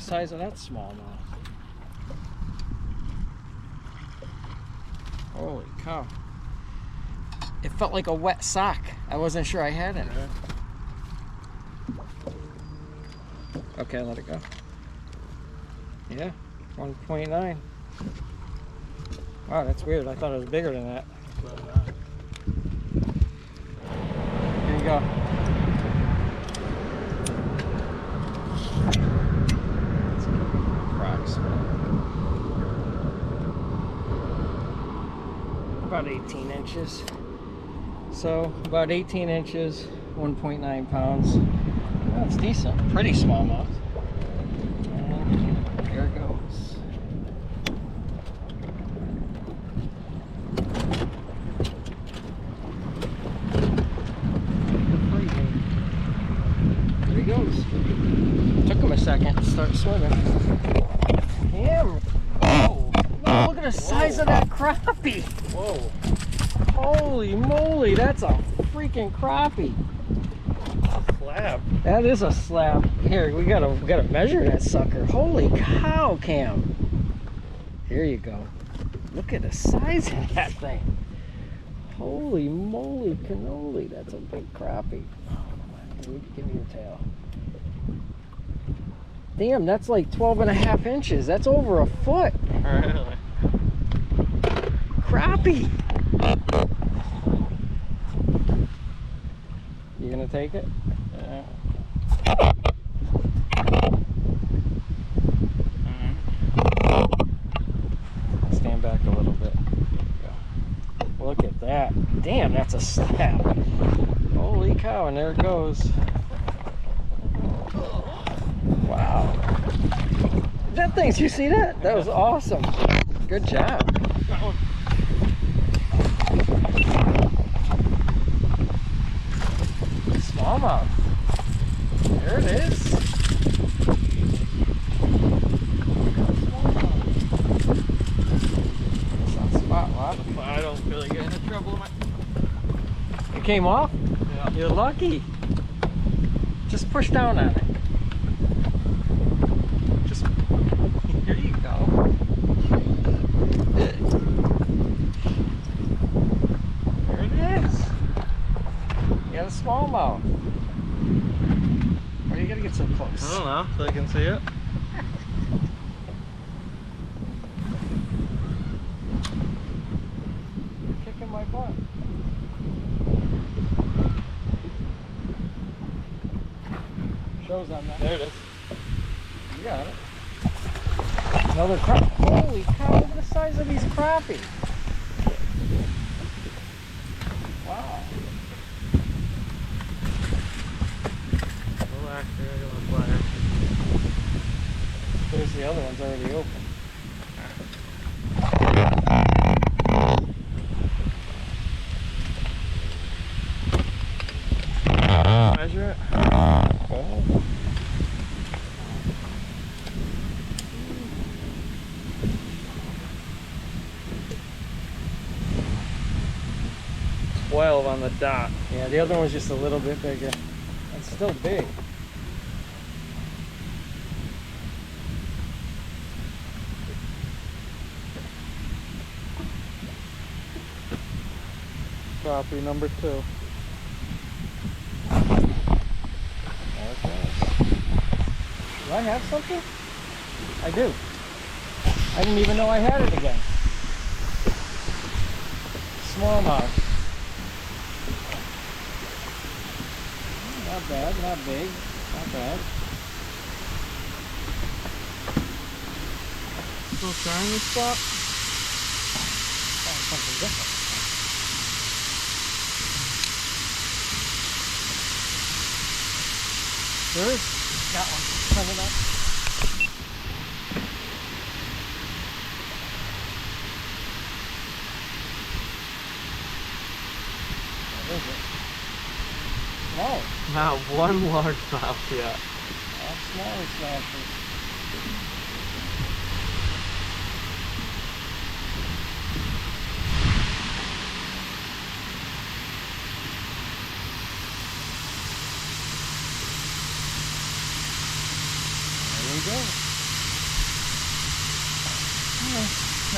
size of that smallmouth. Holy cow. It felt like a wet sock. I wasn't sure I had it. Okay, let it go. Yeah, 1.9. Wow, that's weird. I thought it was bigger than that. Here you go. About 18 inches. So about 18 inches, 1.9 pounds. That's decent. Pretty smallmouth. And there it goes. There he goes. Took him a second to start swimming. Damn. Whoa. No, look at the size of that crappie. Whoa. Holy moly, that's a freaking crappie. Slab. That is a slab. Here, we gotta measure that sucker. Holy cow, Cam. Here you go. Look at the size of that thing. Holy moly cannoli, that's a big crappie. Give me your tail. Damn, that's like 12.5 inches. That's over a foot. Really? Crappie. You gonna take it? Yeah. Stand back a little bit. Look at that. Damn, that's a slab. Holy cow, and there it goes. Wow. That thing, you see that? That was awesome. Good job. Smallmouth. There it is. It's on spot, wow. I don't really get into trouble. It came off? Yeah. You're lucky. Just push down on it. Just, here you go. There it is. You got a smallmouth. Why you gotta get so close? I don't know, so I can see it. You're kicking my butt. Shows on that. There it is. You got it. Another crap. Holy cow, look at the size of these crappie. Wow. Relax here, I got my pliers. There's the other one's already open. Measure it. Oh. $12 on the dot. Yeah, the other one's just a little bit bigger. It's still big. Copy number 2. There it goes. Do I have something? I do. I didn't even know I had it again. Smallmouth. Not bad, not big, not bad. Still trying this spot? Oh, something different. There is. Got one. Turn it up. What is it? Small. Not one largemouth yet. How small is that? There we go.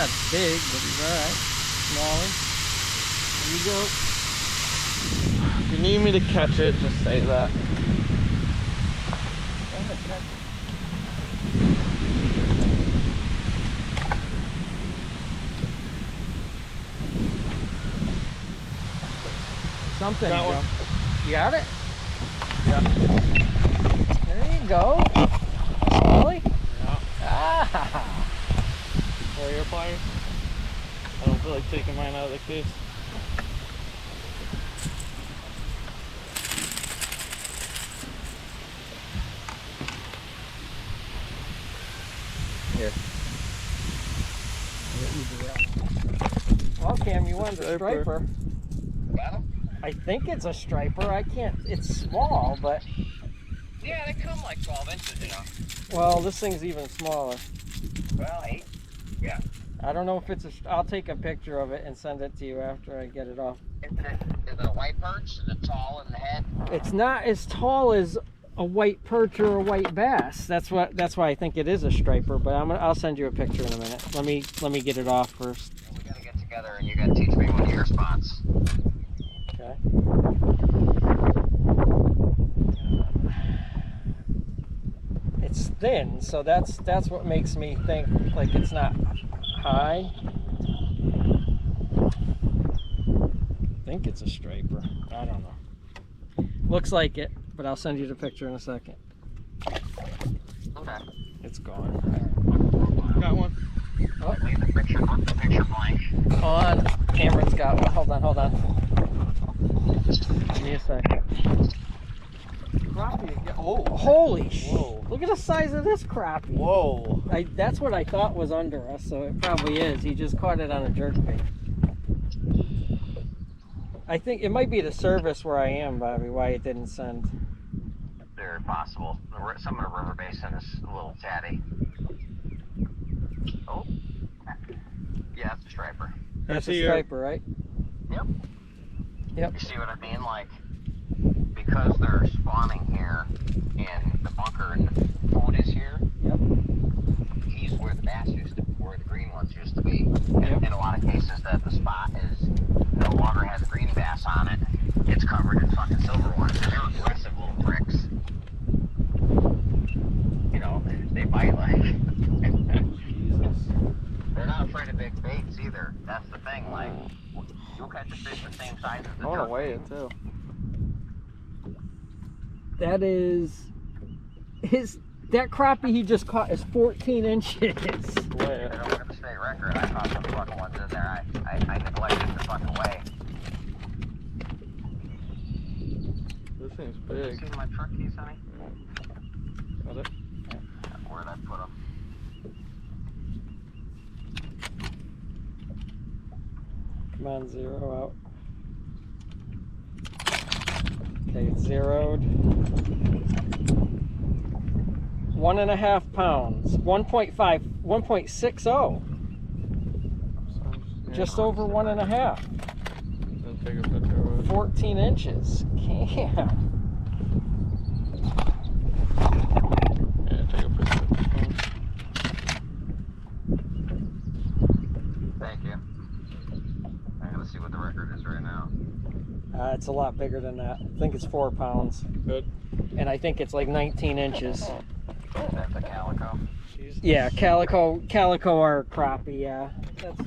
Not big, but he's alright. Smaller. There you go. If you need me to catch it, just say that. Something. Got Joe. one. You got it? Yeah. There you go. Smallie? Yeah. Ah. Or your pliers? I don't feel like taking mine out of the case. Here. Well, Cam, you wanted a striper. I think it's a striper. I can't. It's small, but. Yeah, they come like 12 inches, you know. Well, this thing's even smaller. Well, 8. Yeah. I don't know if it's a. I'll take a picture of it and send it to you after I get it off. Is it a white perch? Is it tall in the head? It's not as tall as a white perch or a white bass. That's why I think it is a striper. But I'll send you a picture in a minute. Let me get it off first. We gotta get together and you gotta teach me one of your spots. Okay. It's thin, so that's what makes me think like it's not high. I think it's a striper. I don't know. Looks like it, but I'll send you the picture in a second. Okay. It's gone. Got one. Oh, Leave the picture blank. hold on. Cameron's got one. Hold on. Give me a second. Crappie again. Oh. Holy Whoa. Look at the size of this crappie. Whoa. That's what I thought was under us, so it probably is. He just caught it on a jerkbait. I think it might be the service where I am, Bobby, why it didn't send. Very possible. Some of the river basin is a little chatty. Oh. Yeah, it's a striper. That's I a see your- striper, right? Yep. Yep. You see what I mean? Like, because they're spawning here and the bunker and the food is here, Yep. he's where the bass used to, where the green ones used to be. Yep. In a lot of cases that the spot is no longer has green bass on it, it's covered in fucking silver ones. And they're aggressive little pricks. You know, they bite like. Jesus. They're not afraid of big baits either. That's the thing. Like, you'll catch a fish the same size as the I want to jerk weigh bait. it too. That is that crappie he just caught is 14 inches. Weigh it. I don't get the state record. I caught some fucking ones in there. I neglected the fucking weigh. This thing's You big. see my truck keys, honey? Got it? Where'd I put them? Come on, zero out. Okay, it's zeroed. 1.5 pounds. 1.5, 1.60. Just over 1.5. Then take a picture of it. 14 inches. Cam. Yeah, take a picture. Thank you. I gotta see what the record is right now. It's a lot bigger than that. I think it's 4 pounds. Good. And I think it's like 19 inches. That's a calico. Yeah, calico or crappie, yeah. That's,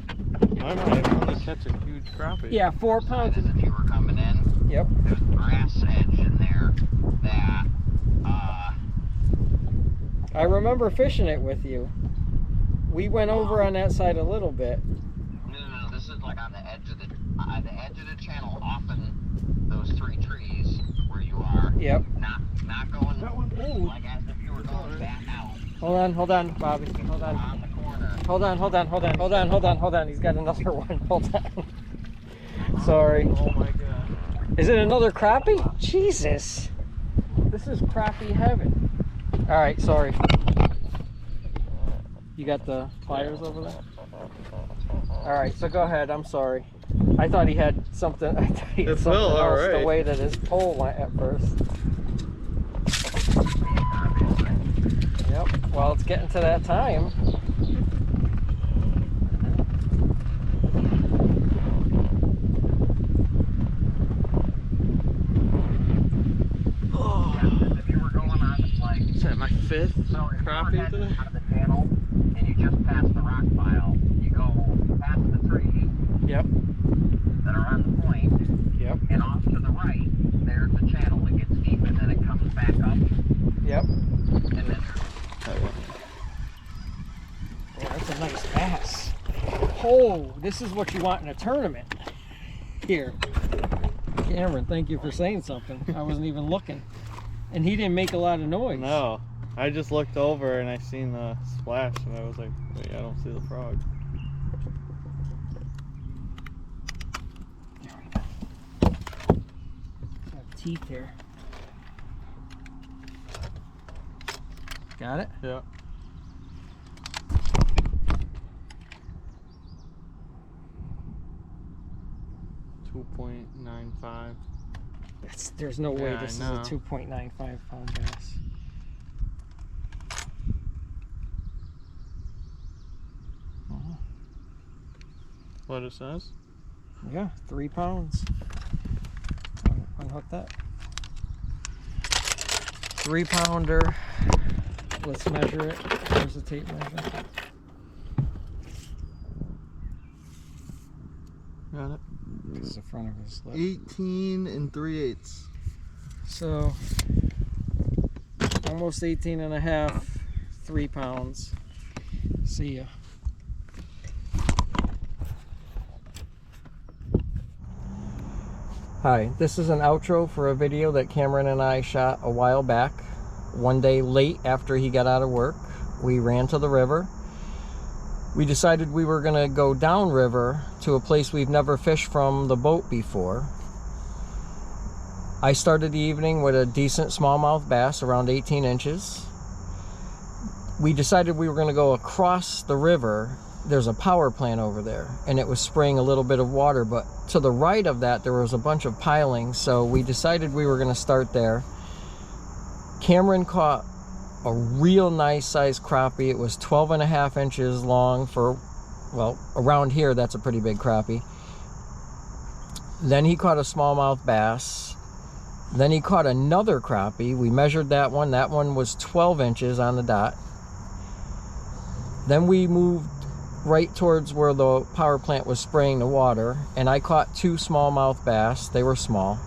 I might want to catch a huge crappie. yeah, 4 pounds. As if you were coming in, Yep. there's a grass edge in there that, I remember fishing it with you. We went over on that side a little bit. no, this is like on the edge of the channel, often those 3 trees where you are. Yep. Not going That one- oh. like as if you were going back out. Hold on, Bobby. Hold on. On the corner. Hold on. He's got another one. Hold on. Sorry. Oh my god. Is it another crappie? Jesus. This is crappie heaven. All right, sorry. You got the pliers over there? All right, so go ahead. I'm sorry. I thought he had something. I thought he had It something fell, all else right. the way that his pole went at first. Yep. Well, it's getting to that time. fifth So if you're crappie heading today? out of the channel and you just pass the rock pile, you go past the tree Yep. that are on the point, Yep. and off to the right, there's the channel. It gets deep and then it comes back up, Yep. and then Oh, that's a nice bass. Oh, this is what you want in a tournament. Here. Cameron, thank you for saying something. I wasn't even looking. And he didn't make a lot of noise. No, I just looked over and I seen the splash and I was like, wait, I don't see the frog. There we go. Got teeth here. Got it? Yeah. .95. There's no way Yeah, I this is a know. 2.95 pound bass. Oh, What it says? yeah, 3 pounds. Unhook that. 3 pounder. Let's measure it. There's the tape measure. Got it. This is the front of his lip. 18 3/8. So almost 18 and a half, 3 pounds. See ya. Hi, this is an outro for a video that Cameron and I shot a while back. One day late after he got out of work, we ran to the river. We decided we were gonna go downriver to a place we've never fished from the boat before. I started the evening with a decent smallmouth bass, around 18 inches. We decided we were gonna go across the river. There's a power plant over there, and it was spraying a little bit of water, but to the right of that, there was a bunch of pilings, so we decided we were gonna start there. Cameron caught a real nice sized crappie. It was 12 and a half inches long for, well, around here, that's a pretty big crappie. Then he caught a smallmouth bass. Then he caught another crappie. We measured that one. That one was 12 inches on the dot. Then we moved right towards where the power plant was spraying the water, and I caught 2 smallmouth bass. They were small.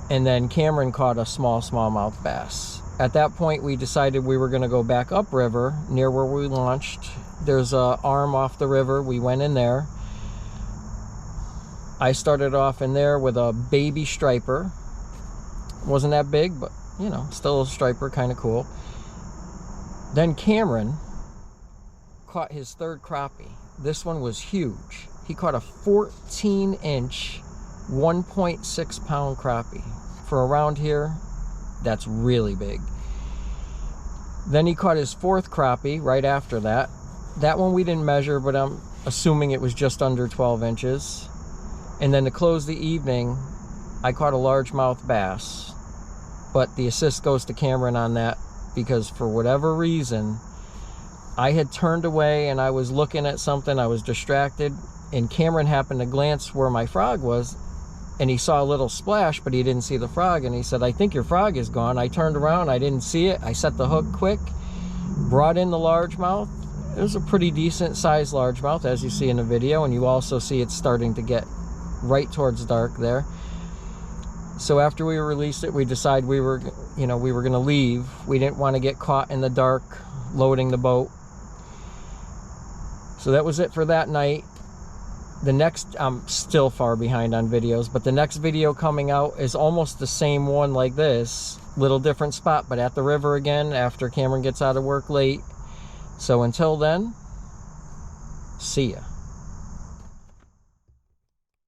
And then Cameron caught a smallmouth bass. At that point, we decided we were going to go back upriver near where we launched. There's a arm off the river. We went in there. I started off in there with a baby striper. Wasn't that big, but you know, still a striper, kind of cool. Then Cameron caught his 3rd crappie. This one was huge. He caught a 14-inch, 1.6 pound crappie. For around here, that's really big. Then he caught his 4th crappie right after that. That one we didn't measure, but I'm assuming it was just under 12 inches. And then to close the evening, I caught a largemouth bass. But the assist goes to Cameron on that, because for whatever reason, I had turned away and I was looking at something. I was distracted, and Cameron happened to glance where my frog was, and he saw a little splash, but he didn't see the frog, and he said, "I think your frog is gone." I turned around, I didn't see it. I set the hook quick, brought in the largemouth. It was a pretty decent sized largemouth, as you see in the video, and you also see it's starting to get right towards dark there. So after we released it, we decided we were going to leave. We didn't want to get caught in the dark loading the boat. So that was it for that night. The next, I'm still far behind on videos, but the next video coming out is almost the same one like this. Little different spot, but at the river again after Cameron gets out of work late. So until then, see ya.